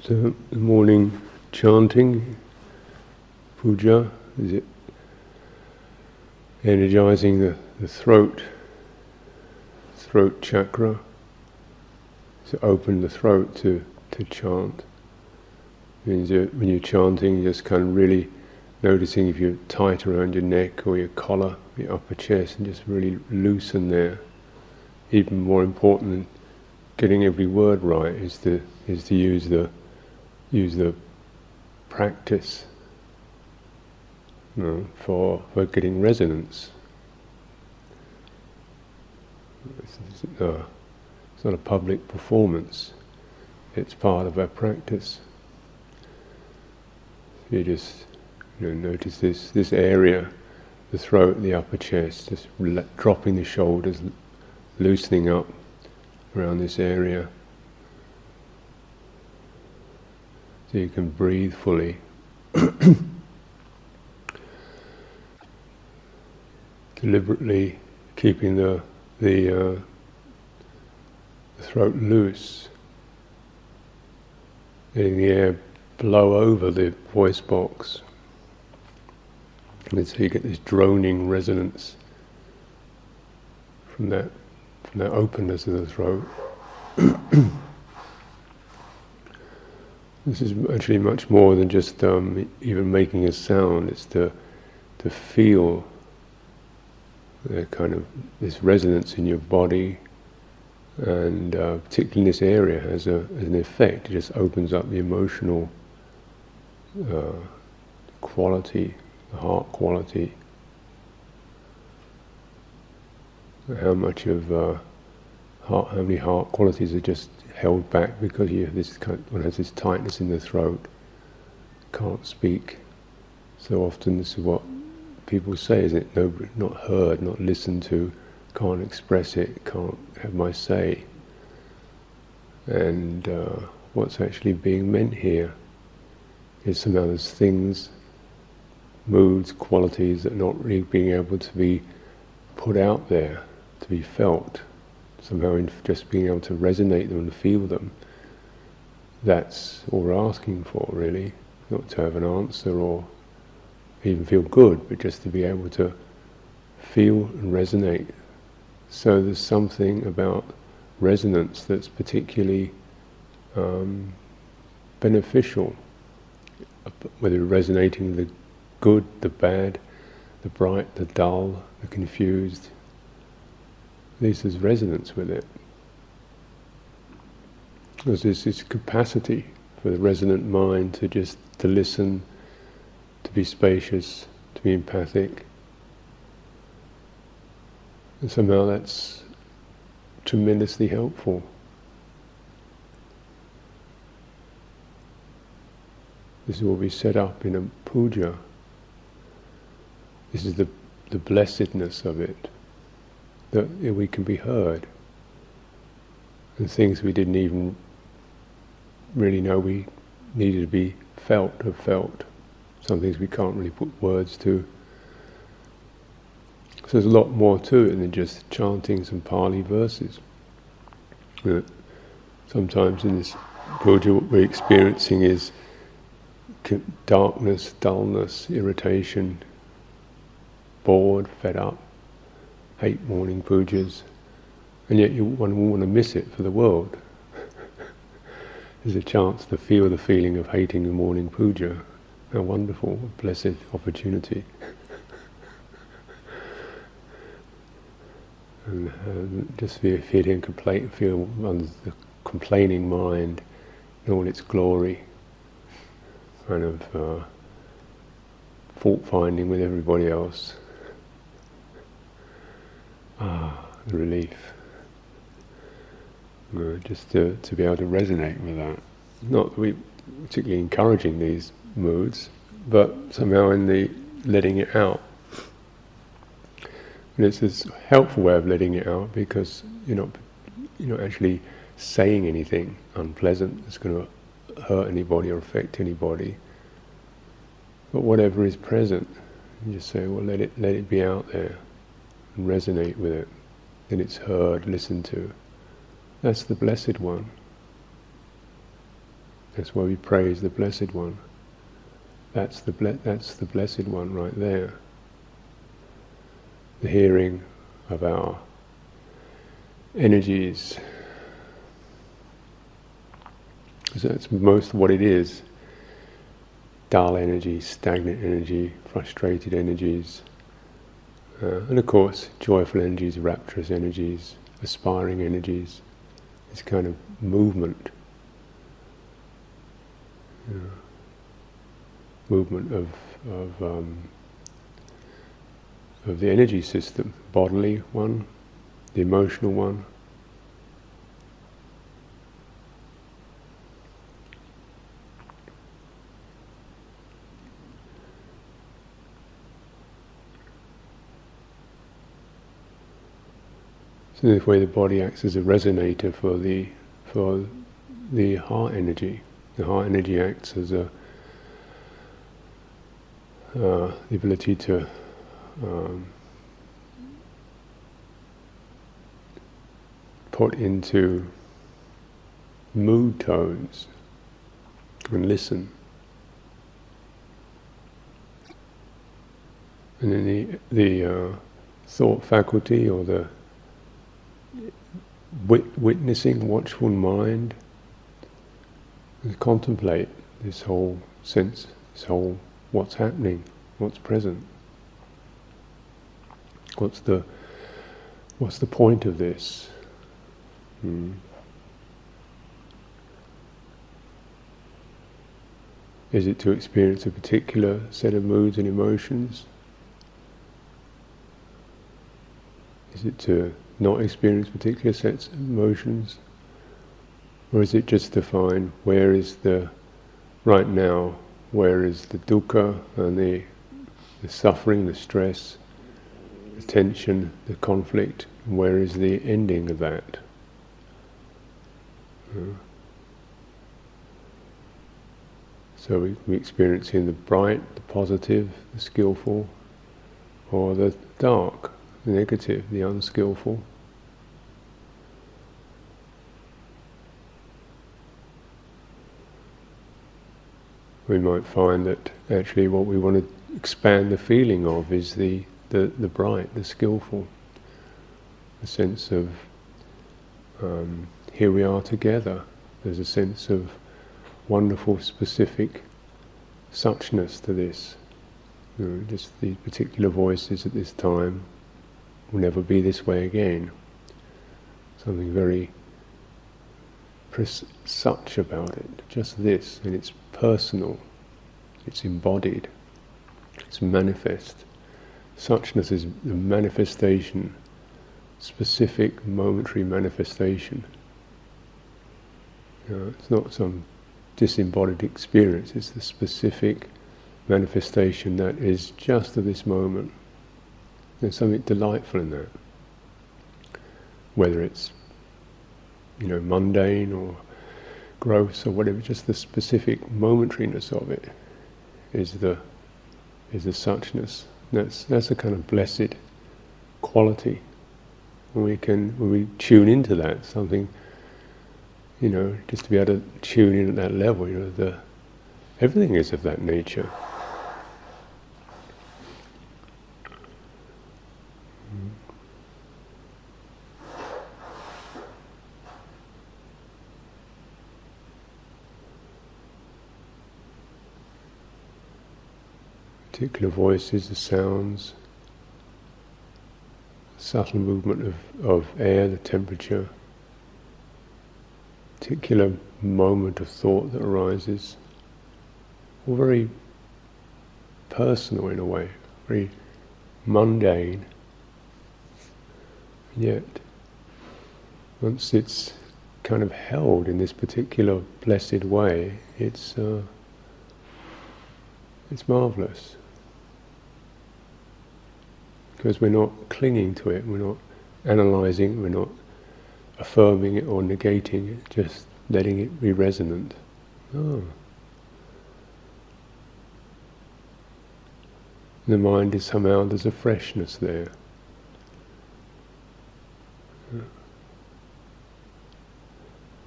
So the morning chanting, puja, is it energizing the throat chakra? So open the throat to chant. Means that when you're chanting, you're just kind of really noticing if you're tight around your neck or your collar, your upper chest, and just really loosen there. Even more important than getting every word right is to use the practice, for getting resonance. It's not a public performance. It's part of our practice. You just notice this area, the throat, the upper chest, just dropping the shoulders, loosening up around this area, so you can breathe fully. Deliberately keeping the throat loose, letting the air blow over the voice box, and so you get this droning resonance from that openness of the throat. This is actually much more than just even making a sound. It's to feel the kind of this resonance in your body, and particularly in this area has an effect. It just opens up the emotional quality, the heart quality. How many heart qualities are just held back because you have one has this tightness in the throat, can't speak. So often this is what people say, is it? Not heard, not listened to, can't express it, can't have my say. And what's actually being meant here is somehow there's things, moods, qualities that are not really being able to be put out there, to be felt. Somehow in just being able to resonate them and feel them, that's all we're asking for, really. Not to have an answer or even feel good, but just to be able to feel and resonate. So there's something about resonance that's particularly beneficial, whether resonating the good, the bad, the bright, the dull, the confused. There's resonance with it. There's this capacity for the resonant mind to listen, to be spacious, to be empathic. And somehow that's tremendously helpful. This is what we set up in a puja. This is the blessedness of it, that we can be heard. And things we didn't even really know we needed to be felt have felt. Some things we can't really put words to. So there's a lot more to it than just chanting some Pali verses. Sometimes in this puja what we're experiencing is darkness, dullness, irritation, bored, fed up, hate morning pujas, and yet one wouldn't want to miss it for the world. There's a chance to feel the feeling of hating the morning puja. How wonderful, a blessed opportunity. And just feel the complaining mind in all its glory, kind of fault finding with everybody else. The relief. Just to be able to resonate with that. Not that we're particularly encouraging these moods, but somehow in the letting it out. And it's this helpful way of letting it out, because you're not actually saying anything unpleasant that's going to hurt anybody or affect anybody. But whatever is present, you just say, well, let it be out there and resonate with it. Then it's heard, listened to. That's the blessed one. That's why we praise the Blessed One. That's the Blessed One right there. The hearing of our energies. So that's most of what it is. Dull energy, stagnant energy, frustrated energies. And of course, joyful energies, rapturous energies, aspiring energies. This kind of movement. Movement of the energy system, bodily one, the emotional one. So this way the body acts as a resonator for the heart energy. The heart energy acts as the ability to put into mood tones and listen. And then the thought faculty, or the witnessing, watchful mind, and contemplate this whole sense, this whole what's happening, what's present. What's the point of this? Is it to experience a particular set of moods and emotions? Is it to not experience particular sets of emotions? Or is it just to find where is the, right now, where is the dukkha and the suffering, the stress, the tension, the conflict, and where is the ending of that? So we experience in the bright, the positive, the skillful, or the dark, the negative, the unskillful. We might find that actually what we want to expand the feeling of is the bright, the skillful, the sense of here we are together. There's a sense of wonderful, specific suchness to this. Just the particular voices at this time will never be this way again. Something very such about it, just this, and it's personal, it's embodied, it's manifest. Suchness is the manifestation, specific momentary manifestation. It's not some disembodied experience, it's the specific manifestation that is just of this moment. There's something delightful in that. Whether it's mundane or gross or whatever, just the specific momentariness of it is the suchness. That's a kind of blessed quality. When we tune into that, something, just to be able to tune in at that level, everything is of that nature. Particular voices, the sounds, subtle movement of air, the temperature, particular moment of thought that arises, all very personal in a way, very mundane, yet once it's kind of held in this particular blessed way, it's marvelous. Because we're not clinging to it, we're not analysing, we're not affirming it or negating it, just letting it be resonant. The mind is somehow, there's a freshness there.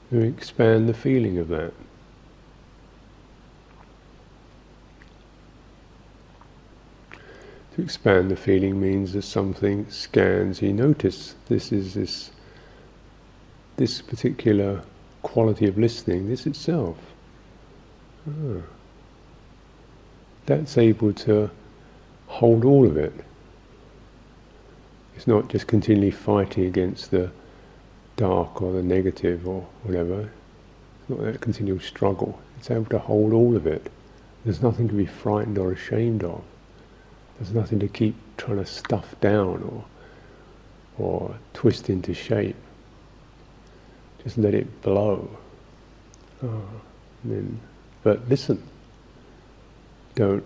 We expand the feeling of that. To expand the feeling means that something scans, you notice this particular quality of listening, this itself. Ah. That's able to hold all of it. It's not just continually fighting against the dark or the negative or whatever. It's not that continual struggle. It's able to hold all of it. There's nothing to be frightened or ashamed of. There's nothing to keep trying to stuff down or twist into shape. Just let it blow. But listen. Don't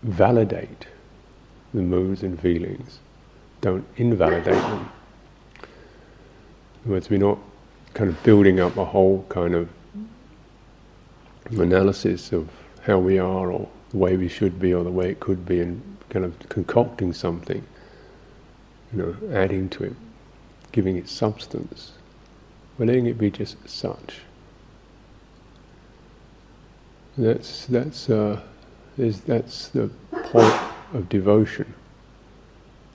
validate the moods and feelings. Don't invalidate them. In other words, we're not kind of building up a whole kind of analysis of how we are or the way we should be or the way it could be and kind of concocting something, adding to it, giving it substance. We're letting it be just such. That's the point of devotion,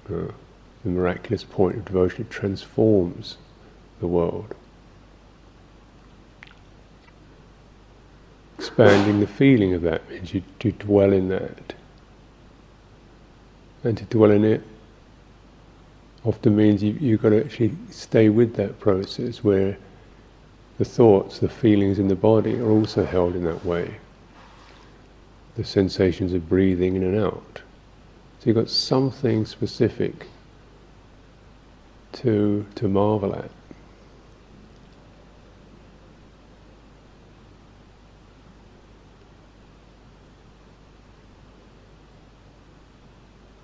the miraculous point of devotion. It transforms the world. Expanding the feeling of that means you dwell in that. And to dwell in it often means you've got to actually stay with that process where the thoughts, the feelings in the body are also held in that way. The sensations of breathing in and out. So you've got something specific to marvel at.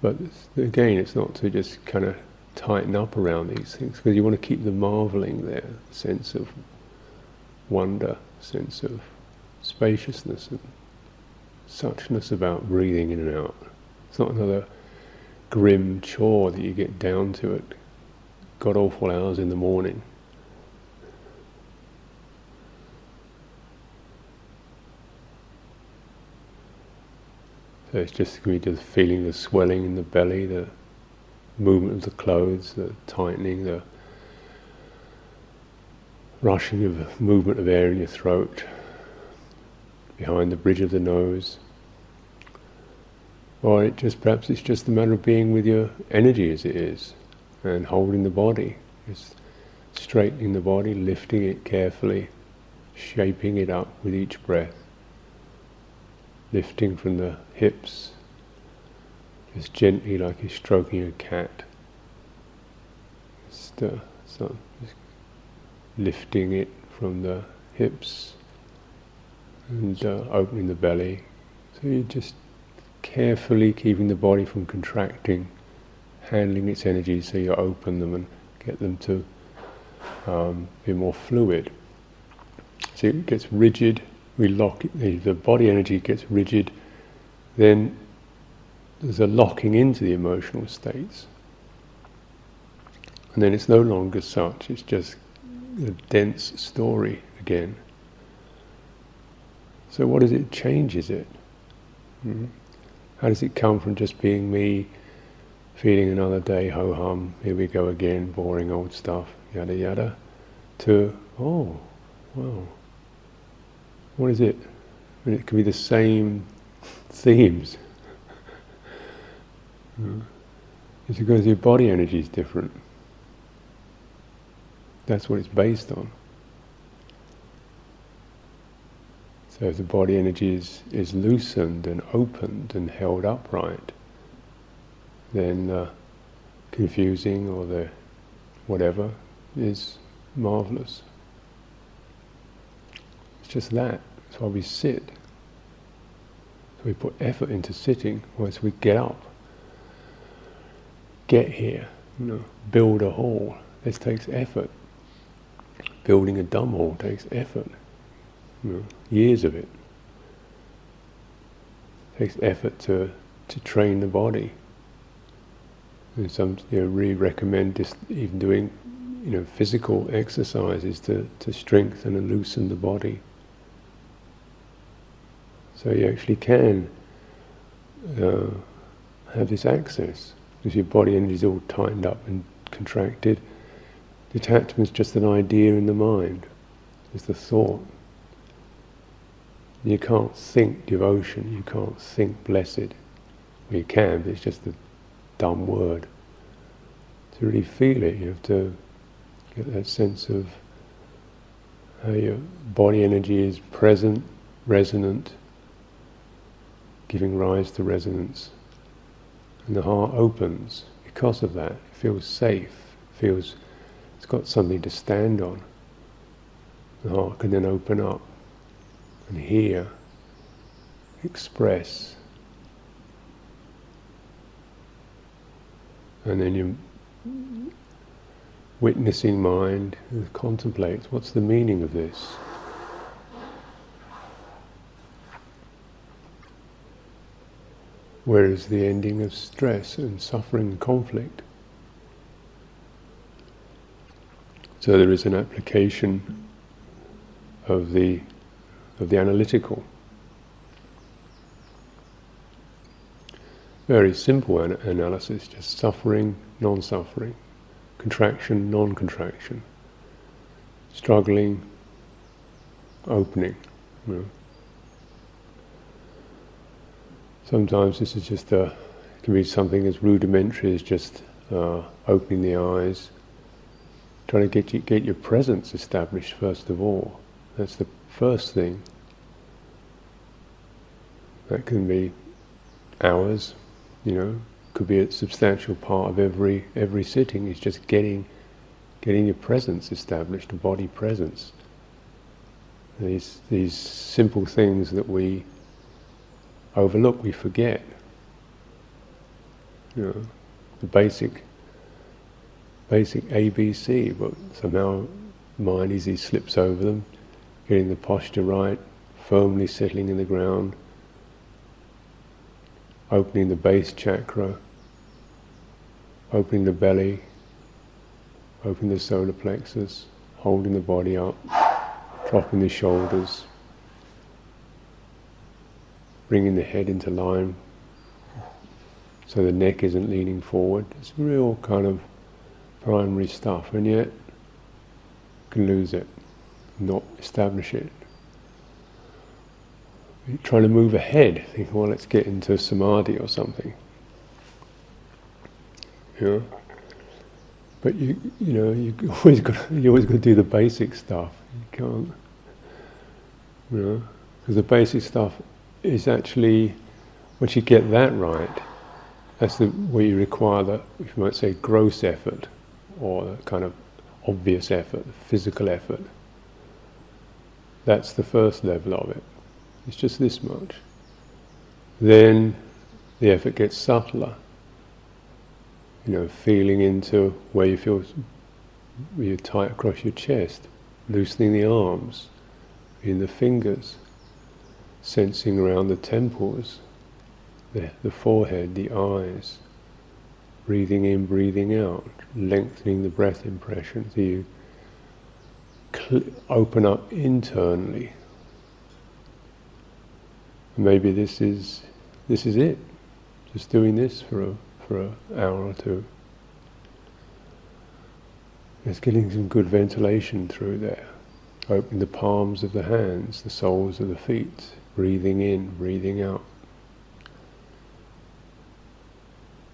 But again, it's not to just kind of tighten up around these things, because you want to keep the marveling there, sense of wonder, sense of spaciousness and suchness about breathing in and out. It's not another grim chore that you get down to at god-awful hours in the morning. So it's just going to be just feeling the swelling in the belly, the movement of the clothes, the tightening, the rushing of movement of air in your throat, behind the bridge of the nose. Or perhaps it's just a matter of being with your energy as it is, and holding the body, just straightening the body, lifting it carefully, shaping it up with each breath, lifting from the hips, just gently like you're stroking a cat. Just lifting it from the hips and opening the belly. So you're just carefully keeping the body from contracting, handling its energy so you open them and get them to be more fluid. So it gets rigid, we lock it, the body energy gets rigid, then there's a locking into the emotional states. And then it's no longer such, it's just a dense story again. So what does it changes it? How does it come from just being me, feeling another day, ho-hum, here we go again, boring old stuff, yada yada, to, oh, wow, what is it? I mean, it can be the same themes. It's because your body energy is different. That's what it's based on. So if the body energy is loosened and opened and held upright, then confusing or the whatever is marvelous. It's just that. That's why we sit. So we put effort into sitting, once we get up, get here, build a hall. This takes effort. Building a Dhamma hall takes effort. Years of it. It takes effort to train the body. And some really recommend just even doing physical exercises to strengthen and loosen the body. So you actually can have this access, because your body energy is all tightened up and contracted. Detachment is just an idea in the mind, it's the thought. You can't think devotion, you can't think blessed. Well, you can, but it's just a dumb word. To really feel it, you have to get that sense of how your body energy is present, resonant, giving rise to resonance. And the heart opens because of that. It feels safe, feels it's got something to stand on. The heart can then open up and hear, express. And then your witnessing mind contemplates, what's the meaning of this? Where is the ending of stress and suffering and conflict? So there is an application of the analytical. Very simple analysis, just suffering, non-suffering, contraction, non-contraction, struggling, opening. You know. Sometimes this is just it can be something as rudimentary as just opening the eyes, trying to get your presence established first of all. That's the first thing. That can be hours, could be a substantial part of every sitting. Is just getting your presence established, a body presence. These simple things that we overlook, we forget. The basic ABC, but somehow mind easily slips over them. Getting the posture right, firmly settling in the ground, opening the base chakra, opening the belly, opening the solar plexus, holding the body up, dropping the shoulders, bringing the head into line so the neck isn't leaning forward. It's real kind of primary stuff, and yet you can lose it, not establish it. You're trying to move ahead, think, well, let's get into samadhi or something. But you always got to do the basic stuff. You can't, because the basic stuff is actually, once you get that right, that's where you require the, if you might say, gross effort, or the kind of obvious effort, physical effort. That's the first level of it. It's just this much. Then the effort gets subtler. Feeling into where you feel you're tight across your chest, loosening the arms, in the fingers, sensing around the temples, the forehead, the eyes, breathing in, breathing out, lengthening the breath impression so you open up internally. Maybe this is it. Just doing this for an hour or two. Just getting some good ventilation through there. Opening the palms of the hands, the soles of the feet, breathing in, breathing out.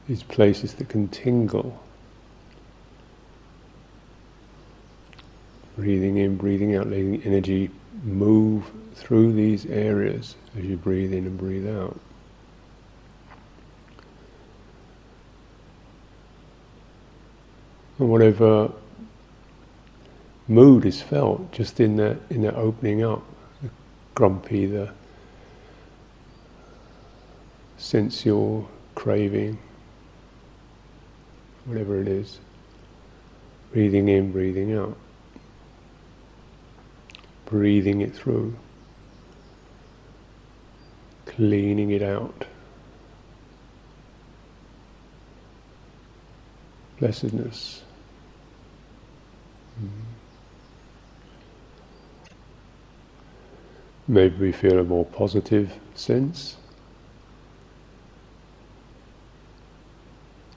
These places that can tingle. Breathing in, breathing out, letting energy move through these areas as you breathe in and breathe out. And whatever mood is felt just in that opening up, the grumpy, the sensual craving, whatever it is, breathing in, breathing out, breathing it through, cleaning it out. Blessedness. Maybe we feel a more positive sense.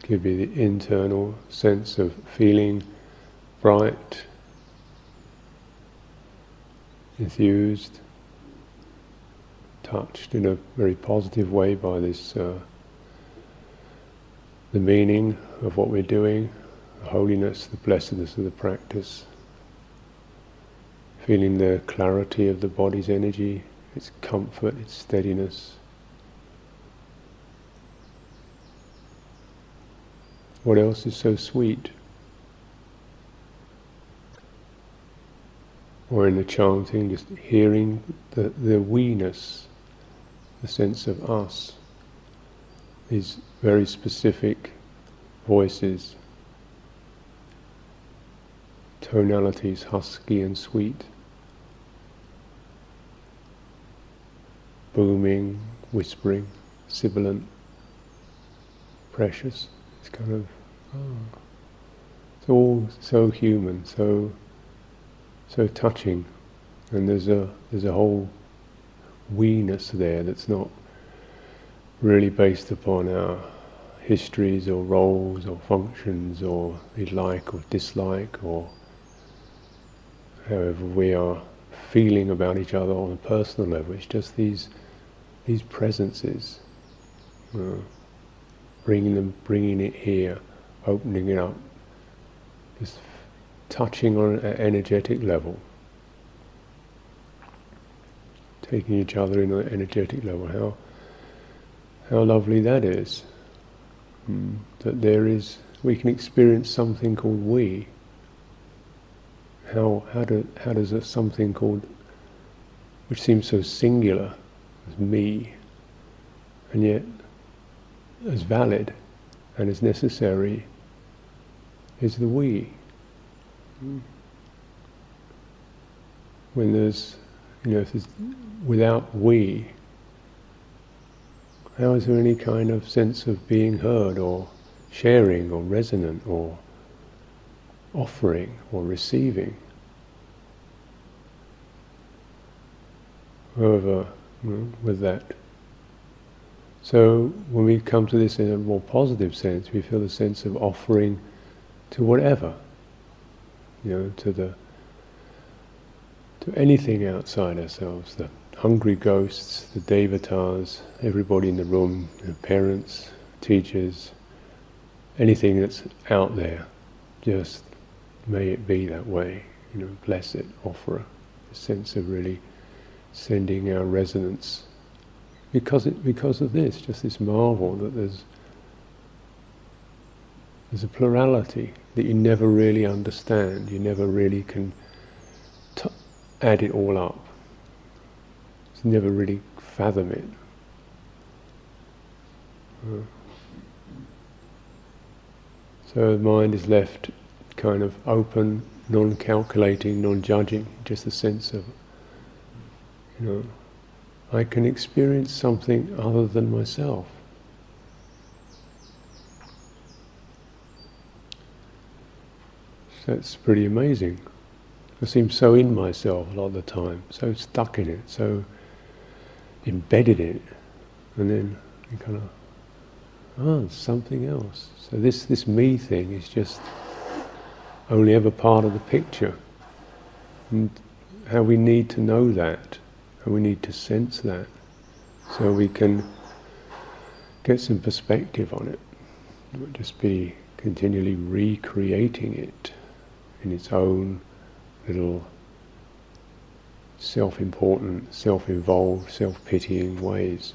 give you the internal sense of feeling bright, enthused, touched in a very positive way by this, the meaning of what we're doing, the holiness, the blessedness of the practice, feeling the clarity of the body's energy, its comfort, its steadiness. What else is so sweet? Or in the chanting, just hearing the we-ness, the sense of us, these very specific voices, tonalities, husky and sweet, booming, whispering, sibilant, precious. It's kind of, it's all so human, so touching, and there's a whole we-ness there that's not really based upon our histories or roles or functions or we like or dislike or however we are feeling about each other on a personal level. It's just these presences, bringing it here, opening it up, just touching on an energetic level, taking each other in an energetic level. How lovely that is. That we can experience something called we. How does a something called, which seems so singular as me, and yet as valid and as necessary, is the we. When there's, if there's, without we, how is there any kind of sense of being heard or sharing or resonant or offering or receiving? However, with that. So when we come to this in a more positive sense, we feel a sense of offering to whatever, to anything outside ourselves, the hungry ghosts, the devatas, everybody in the room, the parents, teachers, anything that's out there, just may it be that way, bless it, offer a sense of really sending our resonance, because of this, just this marvel that there's a plurality that you never really understand, you never really can add it all up. You never really fathom it. So the mind is left kind of open, non-calculating, non-judging, just a sense of, I can experience something other than myself. So that's pretty amazing. I seem so in myself a lot of the time, so stuck in it, so embedded in it, and then you kind of, it's something else. So this me thing is just only ever part of the picture. And how we need to know that, how we need to sense that, so we can get some perspective on it, not just be continually recreating it in its own little self-important, self-involved, self-pitying ways.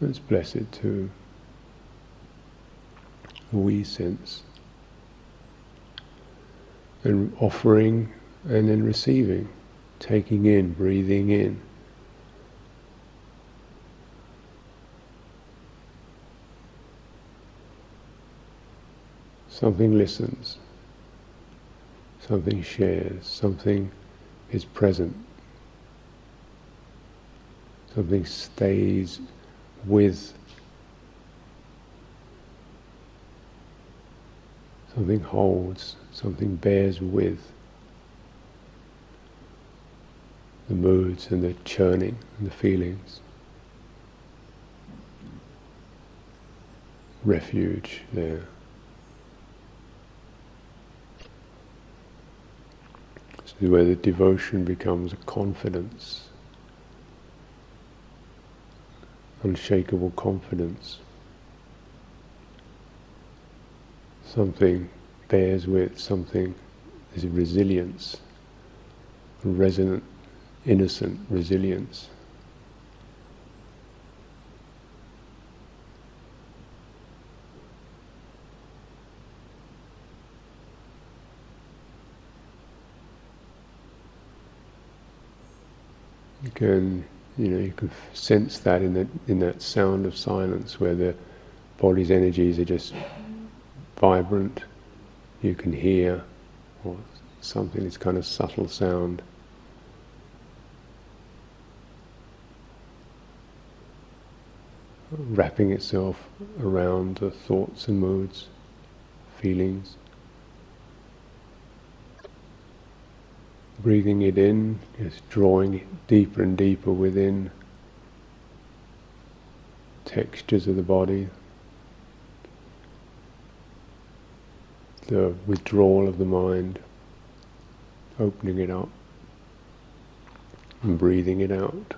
That's blessed too. The we sense. And offering and then receiving, taking in, breathing in. Something listens, something shares, something is present, something stays with, something holds, something bears with. the moods and the churning and the feelings. Refuge there. This is where the devotion becomes a confidence, unshakable confidence. Something bears with, something is a resilience, a resonant, innocent resilience. You can sense that in that sound of silence, where the body's energies are just vibrant. You can hear, or something, this kind of subtle sound. Wrapping itself around the thoughts and moods, feelings. Breathing it in, just drawing it deeper and deeper within. Textures of the body. The withdrawal of the mind. Opening it up and breathing it out.